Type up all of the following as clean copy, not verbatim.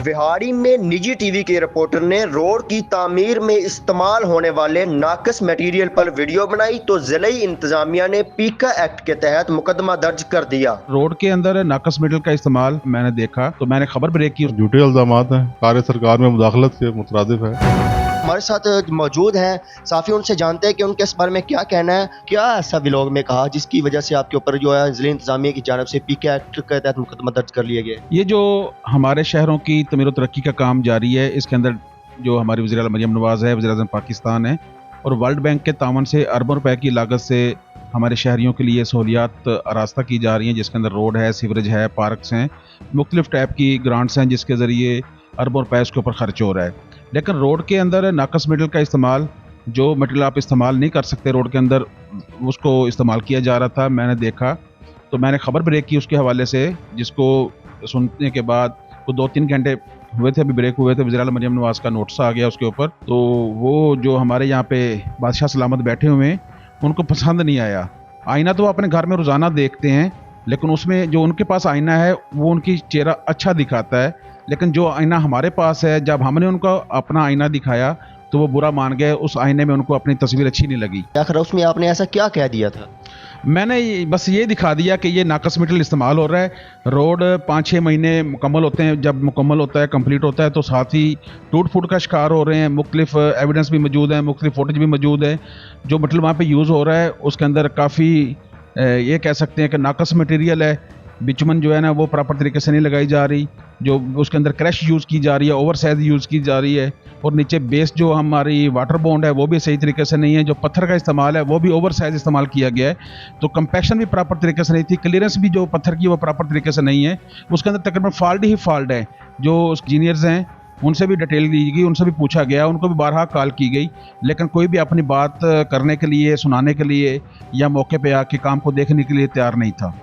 विहाड़ी में निजी टीवी के रिपोर्टर ने रोड की तामीर में इस्तेमाल होने वाले नाकस मटेरियल पर वीडियो बनाई तो जिले इंतजामिया ने पीका एक्ट के तहत मुकदमा दर्ज कर दिया। रोड के अंदर नाकस मटेरियल का इस्तेमाल मैंने देखा तो मैंने खबर ब्रेक की। झूठे इल्जामात हैं, कार्य सरकार में मुदाखलत के मुतरादिफ है। हमारे साथ मौजूद हैं साफी, उनसे जानते हैं कि उनके इस बारे में क्या कहना है। क्या ऐसा व्लॉग में कहा जिसकी वजह से आपके ऊपर जो है जिले इंतजामिया की जानिब से पीके एक्ट के तहत मुकदमा दर्ज कर लिया गया? ये जो हमारे शहरों की तमीर और तरक्की का काम जारी है, इसके अंदर जो हमारी वज़ीर आला मरियम नवाज़ है, वज़ीर-ए-आज़म पाकिस्तान है, और वर्ल्ड बैंक के तावन से अरबों रुपए की लागत से हमारे शहरियों के लिए सहूलियात आरास्ता की जा रही हैं, जिसके अंदर रोड है, सीवरेज है, पार्क्स हैं, मुख्तलिफ टाइप की ग्रांट्स हैं, जिसके ज़रिए अरबों रुपए उसके ऊपर खर्च हो रहा है। लेकिन रोड के अंदर नाकस मटेरियल का इस्तेमाल, जो मटेरियल आप इस्तेमाल नहीं कर सकते रोड के अंदर, उसको इस्तेमाल किया जा रहा था। मैंने देखा तो मैंने खबर ब्रेक की उसके हवाले से, जिसको सुनने के बाद वो 2-3 घंटे हुए थे, अभी ब्रेक हुए थे, वज़ीर आला मरियम नवाज़ का नोटिस आ गया उसके ऊपर। तो वो जो हमारे यहाँ पे बादशाह सलामत बैठे हुए हैं, उनको पसंद नहीं आया। आईना तो वो अपने घर में रोज़ाना देखते हैं, लेकिन उसमें जो उनके पास आईना है वो उनकी चेहरा अच्छा दिखाता है, लेकिन जो आईना हमारे पास है, जब हमने उनको अपना आईना दिखाया तो वो बुरा मान गए। उस आईने में उनको अपनी तस्वीर अच्छी नहीं लगी। आखिर उसमें आपने ऐसा क्या कह दिया था? मैंने बस ये दिखा दिया कि ये नाकस मटेरियल इस्तेमाल हो रहा है। रोड 5-6 महीने मुकम्मल होते हैं, जब मुकम्मल होता है, कंप्लीट होता है, तो साथ ही टूट फूट का शिकार हो रहे हैं। मुख्तलिफ एविडेंस भी मौजूद है, मुख्तलिफ फुटेज भी मौजूद है। जो मटेरियल वहाँ पे यूज़ हो रहा है उसके अंदर काफ़ी ये कह सकते हैं कि नाकस मटेरियल है। बिचुमन जो है ना वो प्रॉपर तरीके से नहीं लगाई जा रही, जो उसके अंदर क्रैश यूज़ की जा रही है, ओवर साइज यूज़ की जा रही है, और नीचे बेस जो हमारी वाटर बॉन्ड है वो भी सही तरीके से नहीं है। जो पत्थर का इस्तेमाल है वो भी ओवर साइज इस्तेमाल किया गया है, तो कंपैक्शन भी प्रॉपर तरीके से नहीं थी। क्लियरेंस भी जो पत्थर की वो प्रॉपर तरीके से नहीं है। उसके अंदर तकरीबन फॉल्ट ही फॉल्ट है। जो इंजीनियर्स हैं उनसे भी डिटेल दी गई, उनसे भी पूछा गया, उनको भी बारहा कॉल की गई, लेकिन कोई भी अपनी बात करने के लिए, सुनाने के लिए या मौके पर आके काम को देखने के लिए तैयार नहीं था।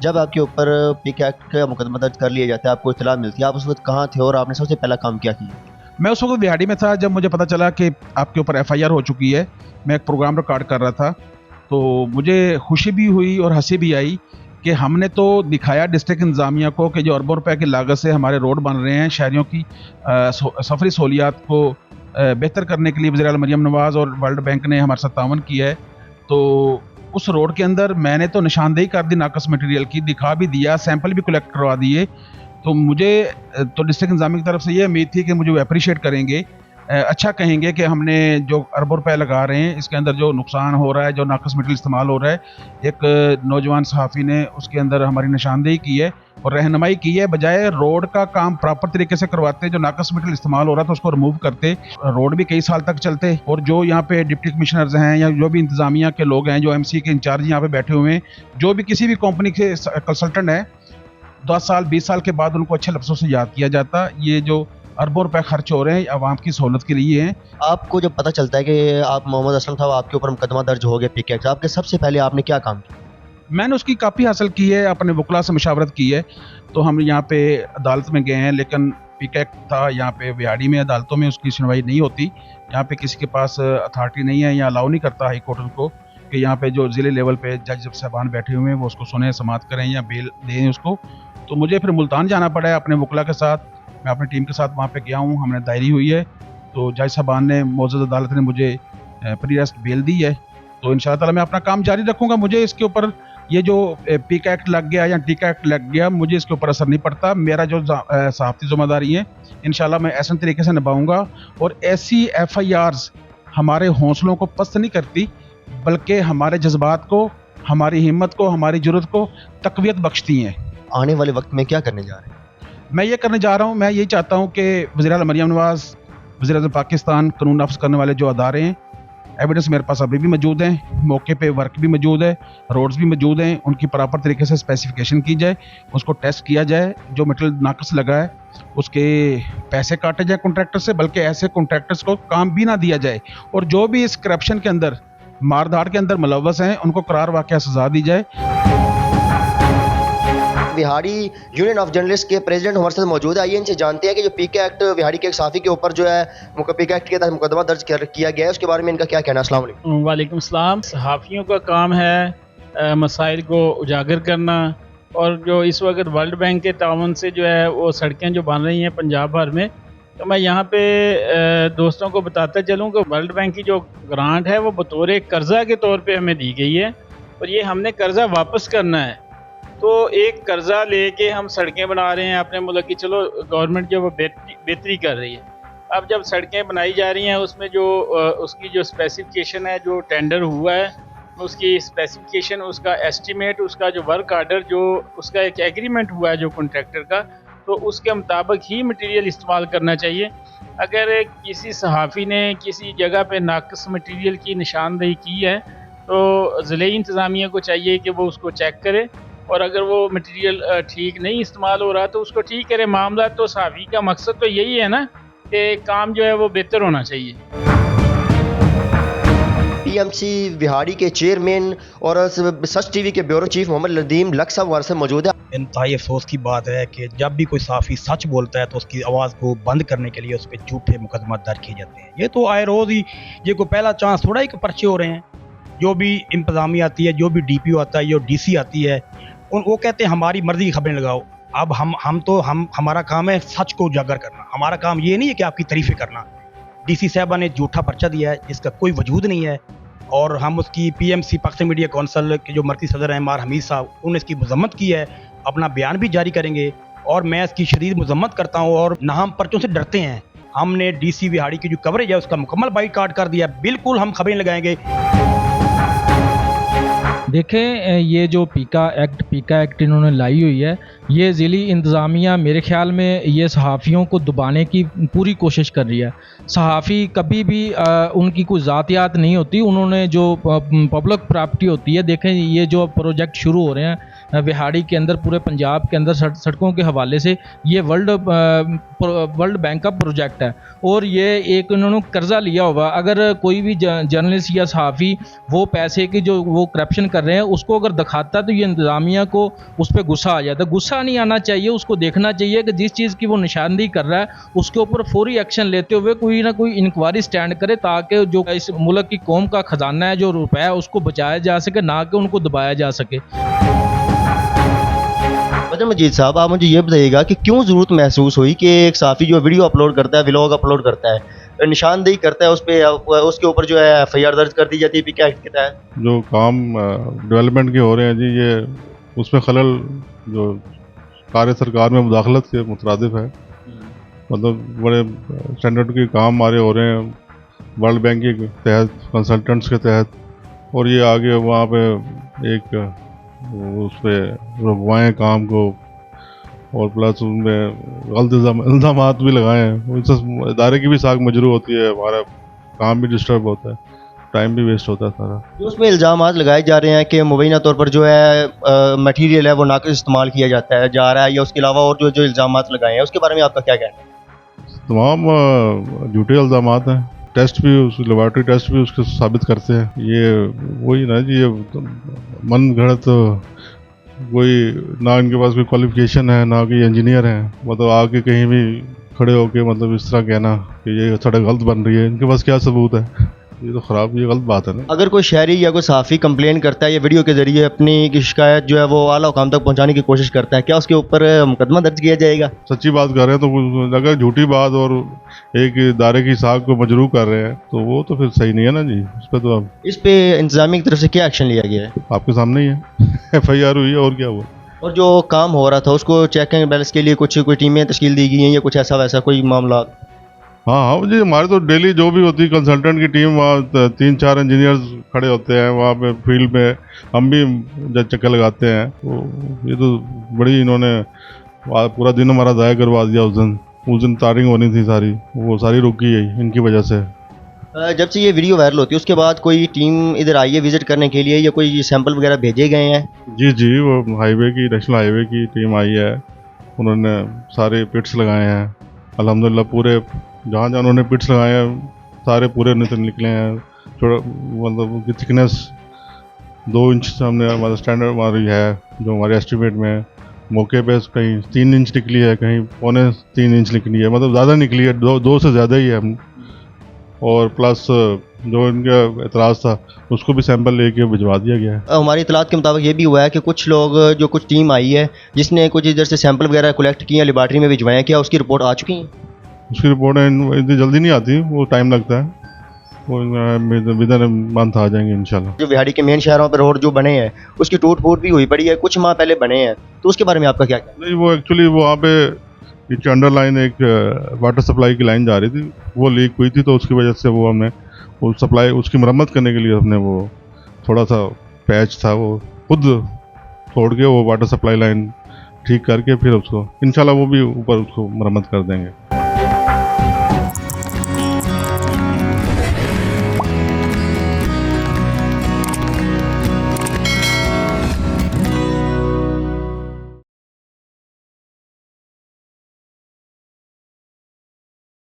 जब आपके ऊपर पीके एक्ट का मुकदमा दर्ज कर लिया जाता है, आपको इत्तला मिलती है, आप उस वक्त कहाँ थे और आपने सबसे पहला काम क्या किया? मैं उस वक्त विहाड़ी में था जब मुझे पता चला कि आपके ऊपर FIR हो चुकी है। मैं एक प्रोग्राम रिकॉर्ड कर रहा था, तो मुझे खुशी भी हुई और हंसी भी आई कि हमने तो दिखाया डिस्ट्रिक्ट इंतजामिया को कि जो अरबों रुपए की लागत से हमारे रोड बन रहे हैं, शहरियों की सफरी सहूलियात को बेहतर करने के लिए वज़ीर आला मरियम नवाज़ और वर्ल्ड बैंक ने हमारे साथ तावन किया है। तो उस रोड के अंदर मैंने तो निशानदेही कर दी नाकस मटेरियल की, दिखा भी दिया, सैंपल भी कलेक्ट करवा दिए। तो मुझे तो डिस्ट्रिक्ट इंतजामिया की तरफ से ये उम्मीद थी कि मुझे वो अप्रिशिएट करेंगे, अच्छा कहेंगे कि हमने जो अरबों रुपए लगा रहे हैं, इसके अंदर जो नुकसान हो रहा है, जो नाकस मटेरियल इस्तेमाल हो रहा है, एक नौजवान सहाफ़ी ने उसके अंदर हमारी निशानदेही की है और रहनुमाई की है। बजाय रोड का काम प्रॉपर तरीके से करवाते, जो नाकस मटेरियल इस्तेमाल हो रहा था उसको रिमूव करते, रोड भी कई साल तक चलते। और जो यहाँ पे डिप्टी कमिश्नर्स हैं या जो भी इंतजामिया के लोग हैं, जो MC के इंचार्ज यहाँ पे बैठे हुए हैं, जो भी किसी भी कंपनी के कंसल्टेंट हैं, 10 साल 20 साल के बाद उनको अच्छे लफ्ज़ों से याद किया जाता। ये जो अरबों रुपए खर्च हो रहे हैं आवाम की सहूलत के लिए हैं। आपको जब पता चलता है कि आप मोहम्मद असलम साहब आपके ऊपर मुकदमा दर्ज हो गया पीके एक्ट, आपके सबसे पहले आपने क्या काम किया? मैंने उसकी कापी हासिल की है, अपने वकला से मशावरत की है। तो हम यहाँ पे अदालत में गए हैं, लेकिन पीके एक्ट था यहाँ पे विहाड़ी में, अदालतों में उसकी सुनवाई नहीं होती। यहाँ पे किसी के पास अथॉरिटी नहीं है या अलाउ नहीं करता हाई कोर्ट उनको कि यहाँ पे जो ज़िले लेवल पे जज साहबान बैठे हुए हैं वो उसको सुने, समाअत करें या बेल दें उसको। तो मुझे फिर मुल्तान जाना पड़ा है अपने वकला के साथ। मैं अपनी टीम के साथ वहाँ पे गया हूँ, हमने दायरी हुई है, तो जज साहबान ने, मौजूद अदालत ने मुझे प्री अरेस्ट बेल दी है। तो इंशाअल्लाह ताला मैं अपना काम जारी रखूँगा। मुझे इसके ऊपर ये जो पीके एक्ट लग गया या टीका एक्ट लग गया, मुझे इसके ऊपर असर नहीं पड़ता। मेरा जो सहाफ़ती ज़िम्मेदारी है इंशाअल्लाह मैं ऐसे तरीके से निभाऊँगा, और ऐसी FIRs हमारे हौसलों को पस्त नहीं करती, बल्कि हमारे जज्बात को, हमारी हिम्मत को, हमारी जुर्रत को तक़वियत बख्शती हैं। आने वाले वक्त में क्या करने जा रहे हैं? मैं ये करने जा रहा हूँ, मैं यही चाहता हूँ कि वज़ीर आला मरियम नवाज़, वज़ीर-ए-आज़म पाकिस्तान, कानून नाफ़िज़ करने वाले जो अदारे हैं, एविडेंस मेरे पास अभी भी मौजूद हैं, मौके पे वर्क भी मौजूद है, रोड्स भी मौजूद हैं, उनकी प्रॉपर तरीके से स्पेसिफिकेशन की जाए, उसको टेस्ट किया जाए, जो मटेरियल नाकस लगा है उसके पैसे काटे जाए कॉन्ट्रैक्टर से, बल्कि ऐसे कॉन्ट्रैक्टर्स को काम भी ना दिया जाए, और जो भी इस करप्शन के अंदर, मारधाड़ के अंदर मुलव्वस हैं, उनको करार वाक़या सज़ा दी जाए। विहाड़ी यूनियन ऑफ जर्नलिस्ट के प्रेसिडेंट हमारे साथ मौजूद है। आइए इनसे जानते हैं कि जो पीके एक्ट विहाड़ी के एक साफ़ी के ऊपर जो है पीके एक्ट के तहत मुकदमा दर्ज किया गया है, उसके बारे में इनका क्या कहना है? अस्सलाम वालेकुम। वालेकुम सलाम। सहाफ़ियों का काम है मसाइल को उजागर करना, और जो इस वक्त वर्ल्ड बैंक के ताउन से जो है वो सड़कें जो बन रही हैं पंजाब भर में, तो मैं यहाँ पे दोस्तों को बताता चलूँ कि वर्ल्ड बैंक की जो ग्रांट है वो बतौर एक कर्ज़ा के तौर पे हमें दी गई है और ये हमने कर्ज़ा वापस करना है। तो एक कर्ज़ा लेके हम सड़कें बना रहे हैं अपने मुल्क की, चलो गवर्नमेंट जो वो बेहतरी कर रही है। अब जब सड़कें बनाई जा रही हैं उसमें जो उसकी जो स्पेसिफिकेशन है, जो टेंडर हुआ है उसकी स्पेसिफिकेशन, उसका एस्टीमेट, उसका जो वर्क आर्डर, जो उसका एक एग्रीमेंट हुआ है जो कॉन्ट्रैक्टर का, तो उसके मुताबिक ही मटेरियल इस्तेमाल करना चाहिए। अगर किसी सहाफ़ी ने किसी जगह पे नाक़िस मटेरियल की निशानदेही की है तो ज़िले इंतज़ामिया को चाहिए कि वो उसको चेक करे और अगर वो मटेरियल ठीक नहीं इस्तेमाल हो रहा तो उसको ठीक करे। मामला तो सहाफ़ी का मकसद तो यही है ना कि काम जो है वो बेहतर होना चाहिए। टीएमसी विहाड़ी के चेयरमैन और सच टीवी के ब्यूरो चीफ मोहम्मद नदीम लक साहब हमारे साथ मौजूद है। इंतहाई अफसोस की बात है कि जब भी कोई साफ़ी सच बोलता है तो उसकी आवाज़ को बंद करने के लिए उस पर झूठे मुकदमा दर्ज किए जाते हैं। ये तो आए रोज़ ही, ये कोई पहला चांस थोड़ा ही कि पर्चे हो रहे हैं। जो भी इंतज़ामिया आती है, जो भी DPO आता है, जो DC आती है, वो कहते हैं हमारी मर्ज़ी की खबरें लगाओ। अब हमारा काम है सच को उजागर करना। हमारा काम ये नहीं है कि आपकी तारीफ़ें करना। DC साहबा ने झूठा पर्चा दिया है जिसका कोई वजूद नहीं है और हम उसकी PMC पाकिस्तान मीडिया कौंसिल के जो मरकज़ी सदर हैं मार हमीद साहब, उन्होंने इसकी मज़म्मत की है, अपना बयान भी जारी करेंगे और मैं इसकी शदीद मज़म्मत करता हूँ। और ना हम पर्चों से डरते हैं। हमने DC विहाड़ी की जो कवरेज है उसका मुकम्मल बाइकाट कर दिया। बिल्कुल हम खबरें लगाएंगे। देखें, ये जो पीका एक्ट इन्होंने लाई हुई है, ये ज़िली इंतज़ामिया मेरे ख़्याल में ये सहाफ़ियों को दबाने की पूरी कोशिश कर रही है। सहाफ़ी कभी भी उनकी कोई ज़ातियात नहीं होती। उन्होंने जो पब्लिक प्रॉपर्टी होती है, देखें ये जो प्रोजेक्ट शुरू हो रहे हैं विहाड़ी के अंदर, पूरे पंजाब के अंदर सड़कों के हवाले से, ये वर्ल्ड बैंक का प्रोजेक्ट है और ये एक इन्होंने कर्ज़ा लिया हुआ। अगर कोई भी जर्नलिस्ट या सहाफ़ी वो पैसे की जो वो करप्शन कर रहे हैं उसको अगर दिखाता तो ये इंतज़ामिया को उस पर गुस्सा आ जाता। गुस्सा नहीं आना चाहिए, उसको देखना चाहिए कि जिस चीज़ की वो निशानदेही कर रहा है उसके ऊपर फौरी एक्शन लेते हुए कोई ना कोई इंक्वायरी स्टैंड करे ताकि जो इस मुल्क की कौम का ख़जाना है, जो रुपया है, उसको बचाया जा सके, ना कि उनको दबाया जा सके। बदर मजीद साहब, आप मुझे ये बताइएगा कि क्यों ज़रूरत महसूस हुई कि एक साफ़ी जो वीडियो अपलोड करता है, व्लॉग अपलोड करता है, निशानदेही करता है, उस पर उसके ऊपर जो है FIR दर्ज कर दी जाती है पीका एक्ट के तहत? जो काम डेवलपमेंट के हो रहे हैं जी, ये उसमें खलल जो कार्य सरकार में मुदाखलत के मुतरादिफ है। मतलब बड़े स्टैंडर्ड के काम हमारे हो रहे हैं वर्ल्ड बैंक के तहत, कंसल्टेंट्स के तहत, और ये आगे वहाँ पे एक उस पर रुकवाएँ काम को और प्लस उनमें गलत इल्ज़ामात भी लगाए हैं। उससे इदारे की भी साख मजरू होती है, हमारा काम भी डिस्टर्ब होता है, टाइम भी वेस्ट होता है सारा। जो उसमें इल्ज़ामात लगाए जा रहे हैं कि मुबैना तौर पर जो है मटीरियल है वो नाक़िस इस्तेमाल किया जाता है जा रहा है, या उसके अलावा और जो इल्ज़ामात लगाए हैं उसके बारे में आपका क्या कहना है? तमाम झूठे इल्ज़ामात हैं। टेस्ट भी, उस लेबॉर्ट्री टेस्ट भी उसके साबित करते हैं। ये वही ना जी, ये मन घड़त कोई ना इनके पास कोई क्वालिफिकेशन है, ना कोई इंजीनियर है। मतलब आके कहीं भी खड़े होके मतलब इस तरह कहना कि ये सड़क गलत बन रही है, इनके पास क्या सबूत है? ये तो ख़राब, ये गलत बात है ना। अगर कोई शहरी या कोई सहाफ़ी कंप्लेन करता है या वीडियो के ज़रिए अपनी शिकायत जो है वो आला हुकाम तक पहुंचाने की कोशिश करता है, क्या उसके ऊपर मुकदमा दर्ज किया जाएगा? सच्ची बात कर रहे हैं तो अगर झूठी बात और एक इदारे की साख को मजरू कर रहे हैं तो वो तो फिर सही नहीं है ना जी। इस पर तो अब इस पे इंतज़ामिया की तरफ से क्या एक्शन लिया गया है? आपके सामने ही है। FIR हुई है और क्या हुआ। और जो काम हो रहा था उसको चेक एंड बैलेंस के लिए कोई टीमें तश्कील दी गई हैं या कुछ ऐसा वैसा कोई मामला? हाँ जी, हमारे तो डेली जो भी होती है कंसल्टेंट की टीम, वहाँ 3-4 इंजीनियर्स खड़े होते हैं वहाँ पे फील्ड में, हम भी जब चक्कर लगाते हैं। तो ये तो बड़ी इन्होंने पूरा दिन हमारा ज़ाया करवा दिया। उस दिन तारिंग होनी थी सारी, वो सारी रुकी है इनकी वजह से। जब से ये वीडियो वायरल होती है उसके बाद कोई टीम इधर आई है विज़िट करने के लिए या कोई सैंपल वगैरह भेजे गए हैं? जी, वो नेशनल हाईवे की टीम आई है, उन्होंने सारे पिट्स लगाए हैं अल्हम्दुलिल्लाह। पूरे जहाँ उन्होंने पिट्स लगाए हैं सारे पूरे निकले हैं। थोड़ा मतलब उनकी थिकनेस 2 इंच सामने हमारा स्टैंडर्ड हमारी है जो हमारे एस्टीमेट में है। मौके पे कहीं 3 इंच निकली है, कहीं 3.25 इंच निकली है, मतलब ज़्यादा निकली है, 2 से ज़्यादा ही है। और प्लस जो इनका एतराज़ था उसको भी सैंपल लेके भिजवा दिया गया है। हमारी इतलात के मुताबिक ये भी हुआ है कि कुछ लोग जो कुछ टीम आई है जिसने कुछ इधर से सैंपल वगैरह कलेक्ट किए हैं, लेबॉर्ट्री में भिजवाए हैं, क्या उसकी रिपोर्ट आ चुकी है? उसकी रिपोर्टें इतनी जल्दी नहीं आती, वो टाइम लगता है, वो विदिन मंथ आ जाएंगे इंशाल्लाह। जो बिहाड़ी के मेन शहरों पर रोड जो बने हैं उसकी टूट फूट भी हुई पड़ी है, कुछ माह पहले बने हैं, तो उसके बारे में आपका क्या कहना नहीं, वो एक्चुअली वहाँ पे एक अंडर लाइन एक वाटर सप्लाई की लाइन जा रही थी, वो लीक हुई थी, तो उसकी वजह से वो हमने वो सप्लाई उसकी मरम्मत करने के लिए हमने वो थोड़ा सा पैच था वो खुद तोड़ के वो वाटर सप्लाई लाइन ठीक करके फिर उसको इंशाल्लाह वो भी ऊपर उसको मरम्मत कर देंगे।